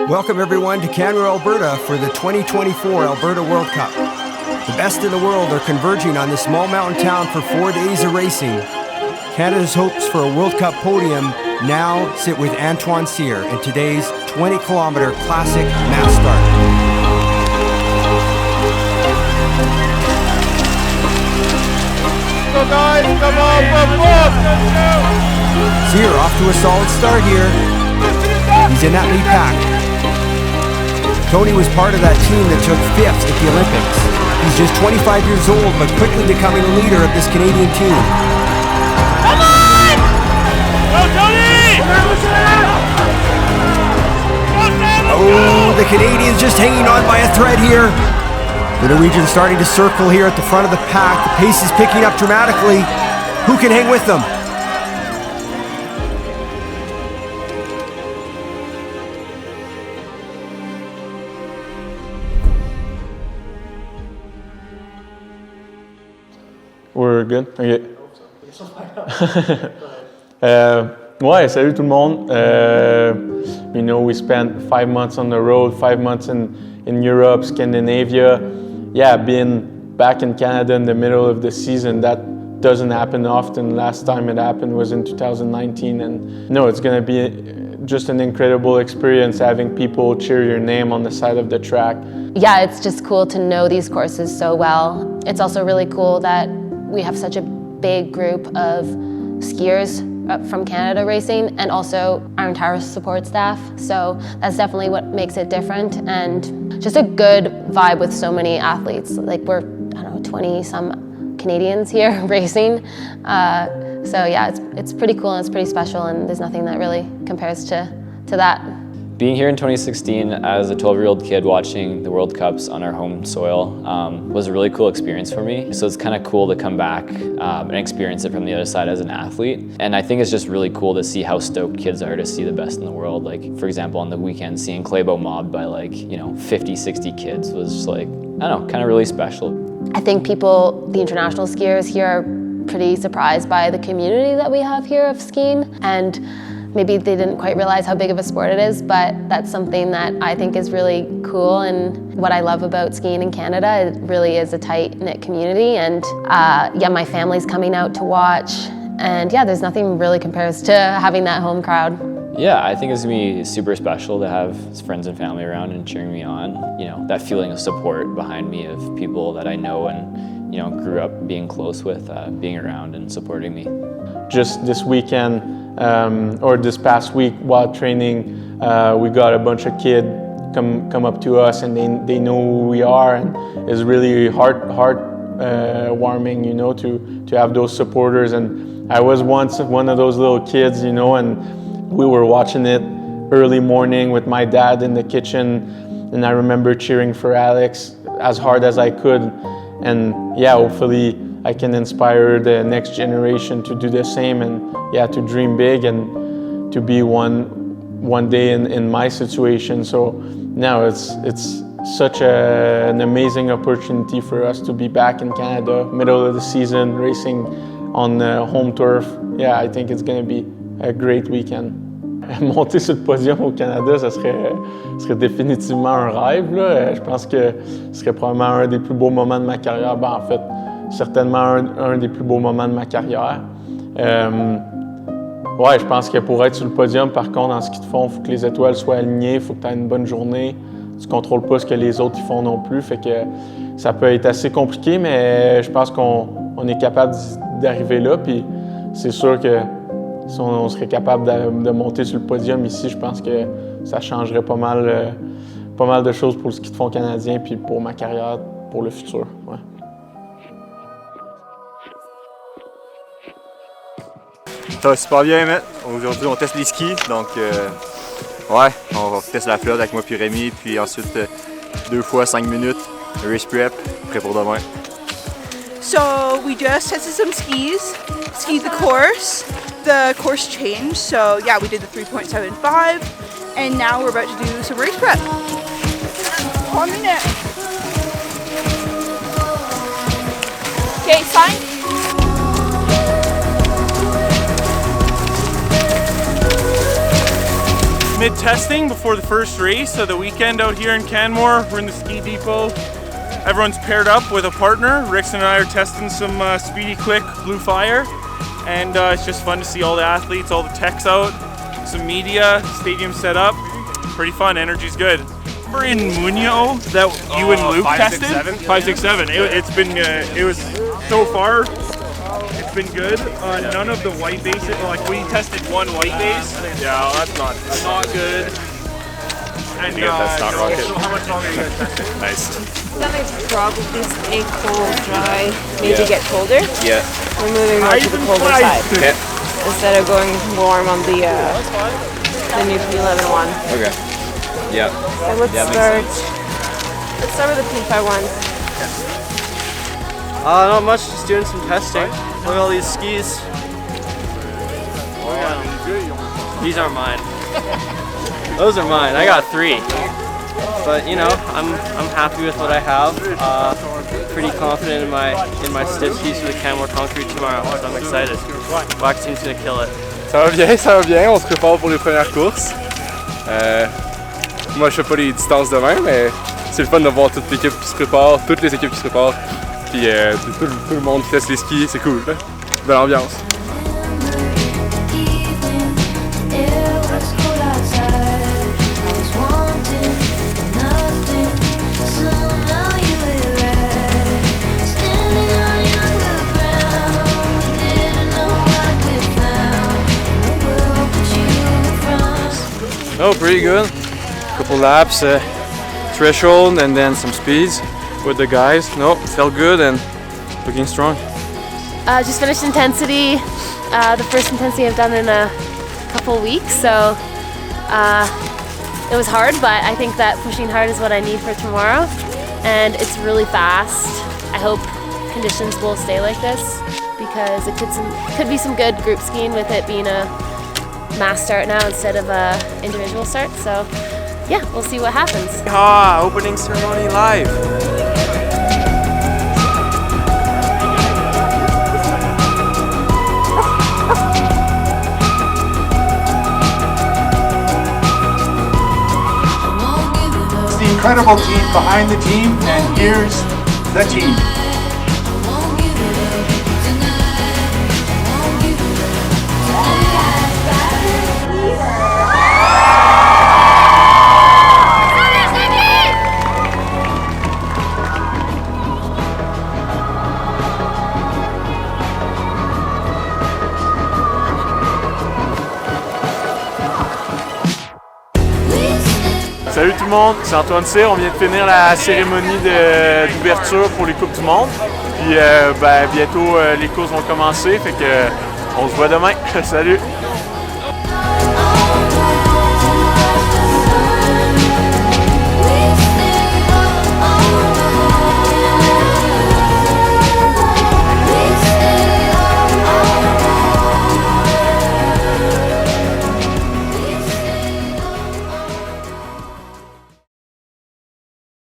Welcome everyone to Canmore, Alberta for the 2024 Alberta World Cup. The best in the world are converging on this small mountain town for 4 days of racing. Canada's hopes for a World Cup podium now sit with Antoine in today's 20-kilometer classic mass start. Go guys, come on, Cyr off to a solid start here. He's in that lead pack. Tony was part of that team that took 5th at the Olympics. He's just 25 years old, but quickly becoming a leader of this Canadian team. Come on! Go, Tony! Oh, the Canadian's just hanging on by a thread here. The Norwegian's starting to circle here at the front of the pack. The pace is picking up dramatically. Who can hang with them? We're good? OK. Ouais, salut tout le monde. You know, we spent 5 months on the road, 5 months in Europe, Scandinavia. Yeah, being back in Canada in the middle of the season, that doesn't happen often. Last time it happened was in 2019. And no, it's going to be just an incredible experience having people cheer your name on the side of the track. Yeah, it's just cool to know these courses so well. It's also really cool that we have such a big group of skiers from Canada racing and also our entire support staff. So that's definitely what makes it different and just a good vibe with so many athletes. Like we're, I don't know, 20 some Canadians here racing. So yeah, it's pretty cool and it's pretty special and there's nothing that really compares to that. Being here in 2016 as a 12-year-old kid watching the World Cups on our home soil was a really cool experience for me. So it's kind of cool to come back and experience it from the other side as an athlete. And I think it's just really cool to see how stoked kids are to see the best in the world. Like, for example, on the weekend, seeing Claybo mobbed by 50, 60 kids was just like, I don't know, kind of really special. I think people, the international skiers here are pretty surprised by the community that we have here of skiing. And maybe they didn't quite realize how big of a sport it is, but that's something that I think is really cool. And what I love about skiing in Canada, it really is a tight-knit community. And yeah, my family's coming out to watch. And yeah, there's nothing really compares to having that home crowd. Yeah, I think it's gonna be super special to have friends and family around and cheering me on. You know, that feeling of support behind me of people that I know and, you know, grew up being close with, being around and supporting me. Just this weekend, or this past week while training, we got a bunch of kids come up to us and they know who we are, and it's really heart warming, you know, to have those supporters. And I was once one of those little kids, you know, and we were watching it early morning with my dad in the kitchen, and I remember cheering for Alex as hard as I could. And yeah, hopefully I can inspire the next generation to do the same and yeah, to dream big and to be one day in my situation. So now it's such an amazing opportunity for us to be back in Canada, middle of the season, racing on home turf. Yeah, I think it's going to be a great weekend. Monter sur le podium au Canada, ça serait définitivement un rêve, là. Je pense que ce serait probablement un des plus beaux moments de ma carrière. Ben, en fait, certainement un des plus beaux moments de ma carrière. Ouais, je pense que pour être sur le podium, par contre, en ski de fond, il faut que les étoiles soient alignées, il faut que tu aies une bonne journée. Tu ne contrôles pas ce que les autres ils font non plus, fait que ça peut être assez compliqué, mais je pense qu'on est capable d'arriver là. Puis c'est sûr que si on serait capable de monter sur le podium ici, je pense que ça changerait pas mal de choses pour le ski de fond canadien puis pour ma carrière pour le futur. Ouais. Ça va super bien, mec. Aujourd'hui, on teste les skis, donc ouais, on va tester la flotte avec moi puis Rémi, puis ensuite 2 fois 5 minutes, race prep, prêt pour demain. So we just tested some skis, skied the course. The course changed, so yeah, we did the 3.75, and now we're about to do some race prep. 1 minute. Okay, sign. mid-testing before the first race of the weekend out here in Canmore. We're in the ski depot. Everyone's paired up with a partner. Rickson and I are testing some Speedy Quick Blue Fire, and it's just fun to see all the athletes, all the techs out, some media, stadium set up. Pretty fun, energy's good. We're in Muñoz that you and Luke tested? 567. It's been, it was so far, it's been good. None of the white bases, like we tested one white base. Yeah, that's not good. And that's not rocket. So how much longer are you guys testing? Nice. That may probably stay cold, dry, maybe get colder. Yeah. We're moving more to the colder side Okay. instead of going warm on the new P11 one. Okay. Yeah. So let's start with the P51. Not much, just doing some testing. Look at all these skis. These aren't mine. Those are mine. I got 3. But you know, I'm happy with what I have. Pretty confident in my stiff skis for the Canmore concrete tomorrow, so I'm excited. Wax team's gonna kill it. Ça va bien, on se prépare pour les premières courses. Moi je fais pas les distances demain, mais c'est le fun de voir toute l'équipe qui se prépare, toutes les équipes qui se préparent. Puis tout le monde qui teste les skis, c'est cool. Hein? Belle ambiance. Oh, pretty good. Couple laps, threshold, and then some speeds with the guys. No, felt good and looking strong. Just finished intensity, the first intensity I've done in a couple weeks, so it was hard, but I think that pushing hard is what I need for tomorrow, and it's really fast. I hope conditions will stay like this because it could be some good group skiing with it being a mass start now instead of a individual start, so yeah, we'll see what happens. Opening ceremony live. It's the incredible team behind the team, and here's the team. Salut tout le monde, c'est Antoine. On vient de finir la cérémonie d'ouverture pour les Coupes du Monde. Puis bientôt les courses vont commencer, fait que on se voit demain. Salut!